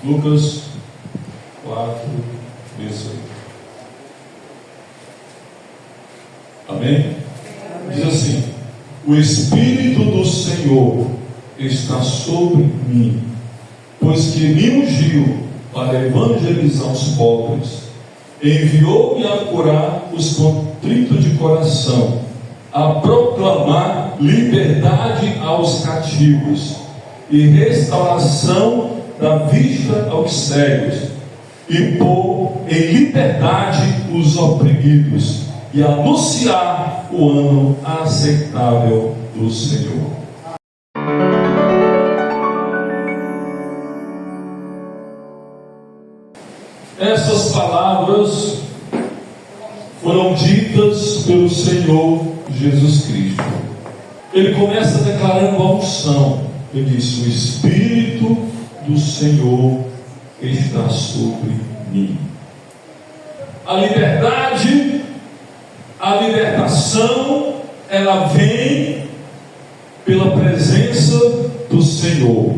Lucas 4, 18. Amém? Diz assim: o Espírito do Senhor está sobre mim, pois que me ungiu para evangelizar os pobres, enviou-me a curar os contritos de coração, a proclamar liberdade aos cativos e restauração da vista aos cegos, e pôr em liberdade os oprimidos, e anunciar o ano aceitável do Senhor. Essas palavras foram ditas pelo Senhor Jesus Cristo. Ele começa declarando a unção. Ele disse: o Espírito do Senhor está sobre mim. A liberdade, a libertação, ela vem pela presença do Senhor.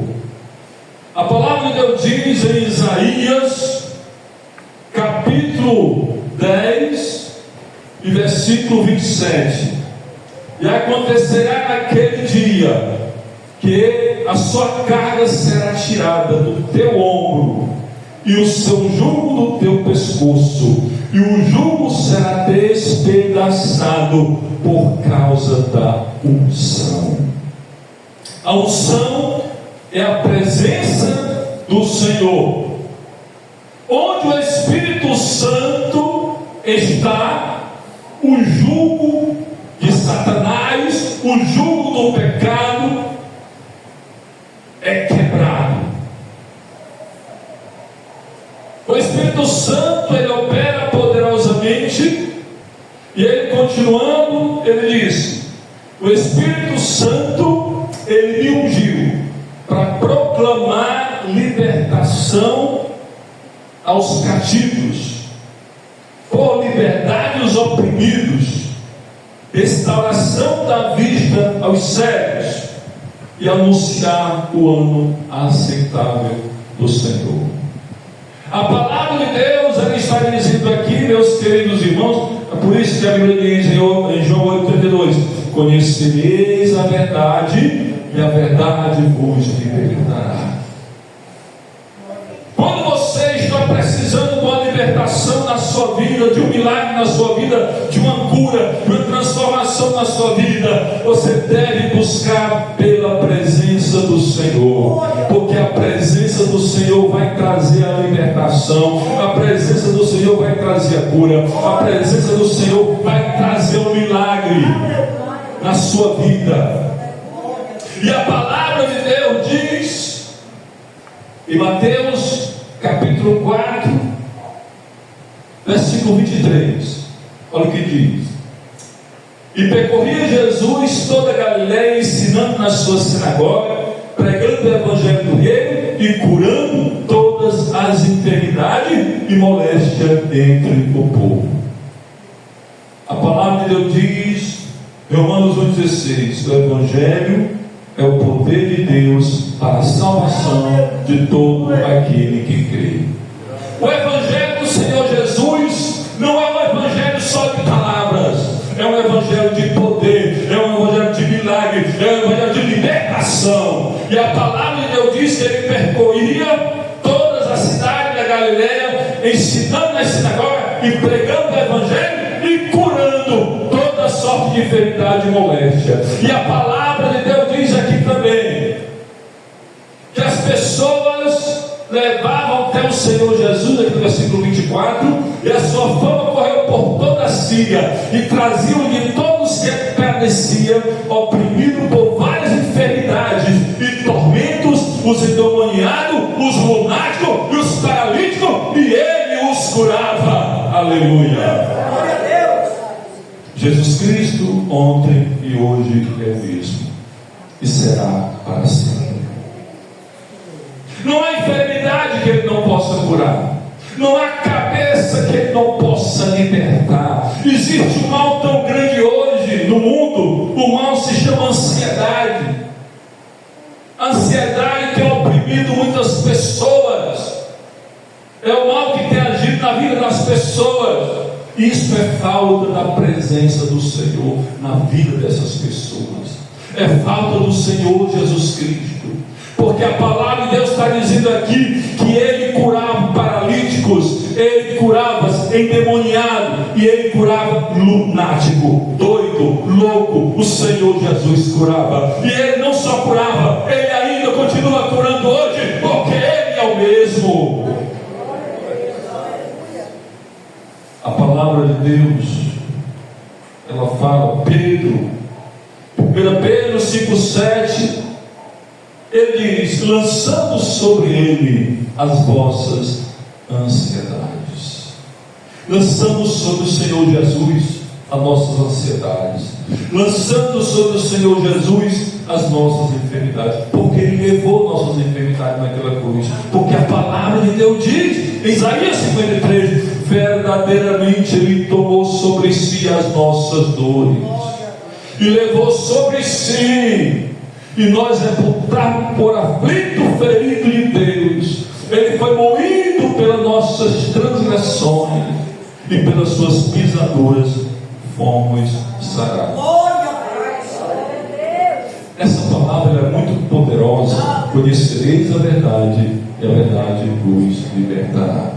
A palavra de Deus diz em Isaías, capítulo 10, e versículo 27: e acontecerá naquele dia que a sua carga será tirada do teu ombro, e o seu jugo do teu pescoço, e o jugo será despedaçado por causa da unção. A unção é a presença do Senhor. Onde o Espírito Santo está, o jugo de Satanás, o jugo do pecado é quebrado. O Espírito Santo, ele opera poderosamente, e ele, continuando, ele diz: o Espírito Santo, ele me ungiu para proclamar libertação aos cativos, por liberdade aos oprimidos, restauração da vista aos cegos, e anunciar o ano aceitável do Senhor. A palavra de Deus, ela está dizendo aqui, meus queridos irmãos, é por isso que a Bíblia diz em João 8,32: conhecereis a verdade, e a verdade vos libertará. Quando você está precisando de uma libertação na sua vida, de um milagre na sua vida, de uma cura, de uma transformação na sua vida, você deve buscar pela presença do Senhor, porque a presença do Senhor vai trazer a libertação, a presença do Senhor vai trazer a cura, a presença do Senhor vai trazer um milagre na sua vida. E a palavra de Deus diz em Mateus capítulo 4, versículo 23, olha o que diz: e percorria Jesus toda a Galileia, ensinando nas suas sinagogas, pregando o evangelho do reino e curando todas as enfermidades e moléstias entre o povo. A palavra de Deus diz, Romanos 1,16: o evangelho é o poder de Deus para a salvação de todo aquele que crê. O evangelho do Senhor Jesus não é um evangelho só de palavras, é um evangelho de poder, é um evangelho de milagre, é um evangelho de libertação. E a palavra de Deus diz que ele percorria todas as cidades da Galileia, ensinando nas sinagogas e pregando o evangelho e curando toda sorte de enfermidade e moléstia. E a palavra de Deus diz aqui também que as pessoas levavam até o Senhor Jesus, aqui no versículo 24, e a sua fama correu por toda a Síria, e traziam de todos que padeciam, oprimidos por várias enfermidades e tormentos, os endemoniados, os lunáticos e os paralíticos, e ele os curava. Aleluia! Jesus Cristo ontem e hoje é o mesmo, e será para sempre. Não há enfermidade que ele não possa curar, não há cabeça que ele não possa libertar. Existe um mal tão grande hoje no mundo, o mal se chama ansiedade. A ansiedade tem oprimido muitas pessoas. na vida das pessoas. Isso é falta da presença do Senhor na vida dessas pessoas. É falta do Senhor Jesus Cristo. Porque a palavra de Deus está dizendo aqui que Ele curava paralíticos, Ele curava endemoniado, e Ele curava lunático, doido, louco. O Senhor Jesus curava. E Ele não só curava, Ele ainda continua curando hoje, porque Ele é o mesmo. A palavra de Deus, ela fala, Pedro, 1 Pedro 5,7, ele diz: lançando sobre ele as vossas ansiedades. Lançando sobre o Senhor Jesus as nossas ansiedades. Lançando sobre o Senhor Jesus as nossas enfermidades. Porque Ele levou nossas enfermidades naquela cruz. Porque a palavra de Deus diz, em Isaías 53, verdadeiramente Ele tomou sobre si as nossas dores. E levou sobre si. E nós reputamos por aflito, ferido de Deus. Ele foi moído pelas nossas transgressões, e pelas suas pisaduras fomos sarados. Essa palavra é muito poderosa. Conhecereis a verdade, e a verdade vos libertará.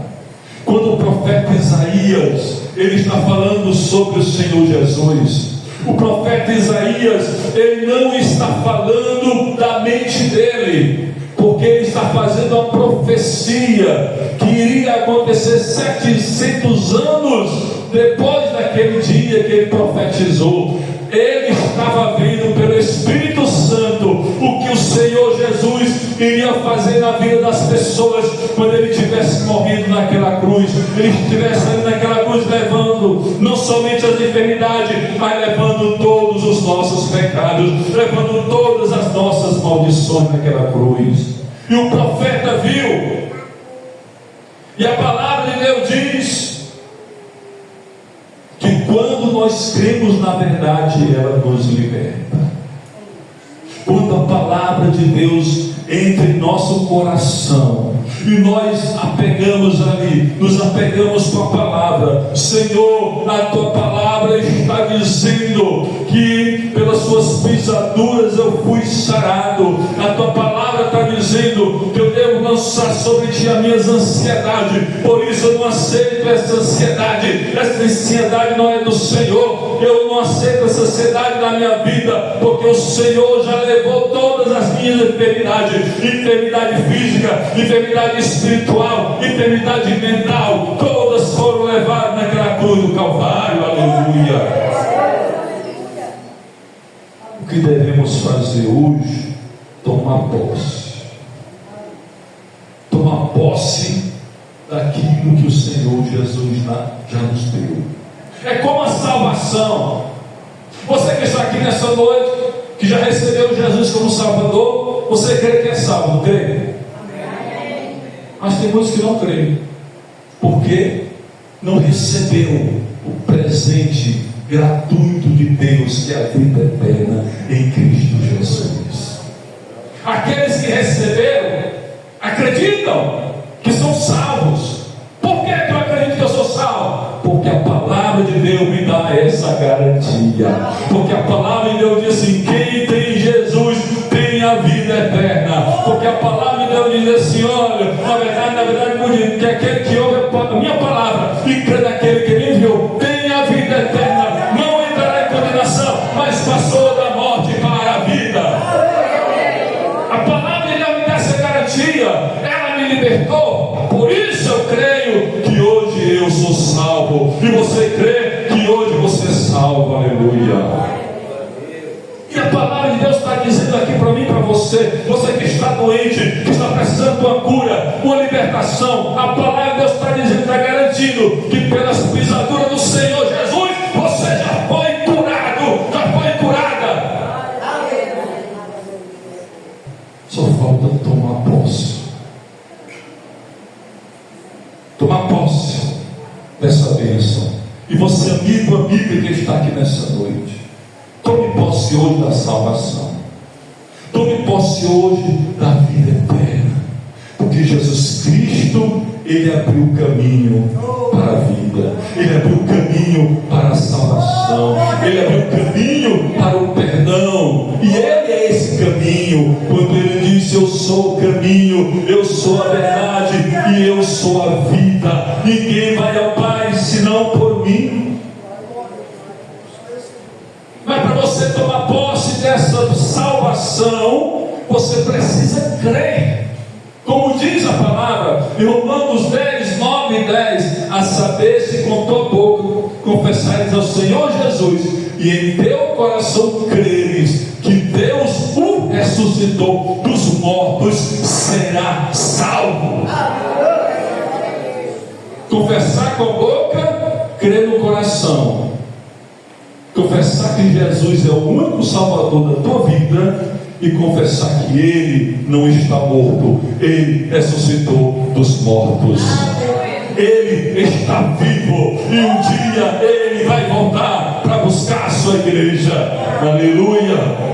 Quando o profeta Isaías, ele está falando sobre o Senhor Jesus, o profeta Isaías, ele não está falando da mente dele, porque ele está fazendo a profecia que iria acontecer 700 anos depois daquele dia que ele profetizou. Ele estava vendo pelo Espírito Santo o que o Senhor Jesus iria fazer na vida das pessoas quando ele tivesse morrido naquela cruz. Ele estivesse ali naquela cruz levando não somente as enfermidades, mas levando todos os nossos pecados, levando todas as nossas maldições naquela cruz. E o profeta viu, e a palavra de Deus diz que quando nós cremos na verdade, ela nos liberta. Quando a palavra de Deus entra em nosso coração e nós apegamos ali, nos apegamos com a palavra. Senhor, a tua palavra está dizendo que pelas suas pisaduras eu fui sarado. A tua palavra está dizendo que eu devo lançar sobre ti as minhas ansiedades. Por isso eu não aceito essa ansiedade. Essa ansiedade não é do Senhor. Eu não aceito essa ansiedade na minha vida, porque o Senhor já levou todas as minhas enfermidades, enfermidade física, enfermidade espiritual, enfermidade mental, todas foram levadas naquela cruz do Calvário. Aleluia. O que devemos fazer hoje? Tomar posse. Tomar posse daquilo que o Senhor Jesus já nos deu. É como a salvação. Você que está aqui nessa noite, que já recebeu Jesus como Salvador, você crê que é salvo, não crê? Mas tem muitos que não creem, porque não recebeu o presente gratuito de Deus, que é a vida eterna em Cristo Jesus. Aqueles que receberam, acreditam que são salvos. Por que eu acredito que eu sou salvo? Porque a palavra de Deus me dá essa garantia. Porque a palavra de Deus diz assim: quem tem Jesus tem a vida eterna. Porque a palavra de Deus diz assim: olha, na verdade, que aquele que ouve a minha palavra e crê naquele que me enviou tem a vida eterna, não entrará em condenação, mas passou da morte para a vida. A palavra de Deus me dá essa garantia, ela me libertou. Por isso eu creio que hoje eu sou salvo, e você crê que hoje você é salvo. Aleluia. E a palavra de Deus está dizendo aqui para mim e para você, você que está doente, que está precisando de uma cura, uma libertação, a palavra de Deus está dizendo, está garantindo que pelas pisaduras do Senhor Jesus, você já foi curado, já foi curada. Só falta tomar posse. Tomar posse dessa bênção. E você, amigo, amiga que está aqui nessa noite, tome posse hoje da salvação. Tome posse hoje da vida eterna. Porque Porque Jesus Cristo, Ele abriu o caminho para a vida, Ele abriu o caminho para a salvação, Ele abriu o caminho para o perdão, e Ele é esse caminho. Quando Ele disse: eu sou o caminho, eu sou a verdade e eu sou a vida, ninguém vai ao Pai senão por mim. Mas para você tomar posse dessa salvação, você precisa crer. Como diz a palavra em Romanos 10, 9 e 10: a saber, se com tua boca confessares ao Senhor Jesus e em teu coração creres que Deus o ressuscitou dos mortos, será salvo. Confessar com a boca, crer no coração. Confessar que Jesus é o único Salvador da tua vida e confessar que Ele não está morto, Ele ressuscitou dos mortos. Ele está vivo e um dia Ele vai voltar para buscar a sua igreja. Aleluia.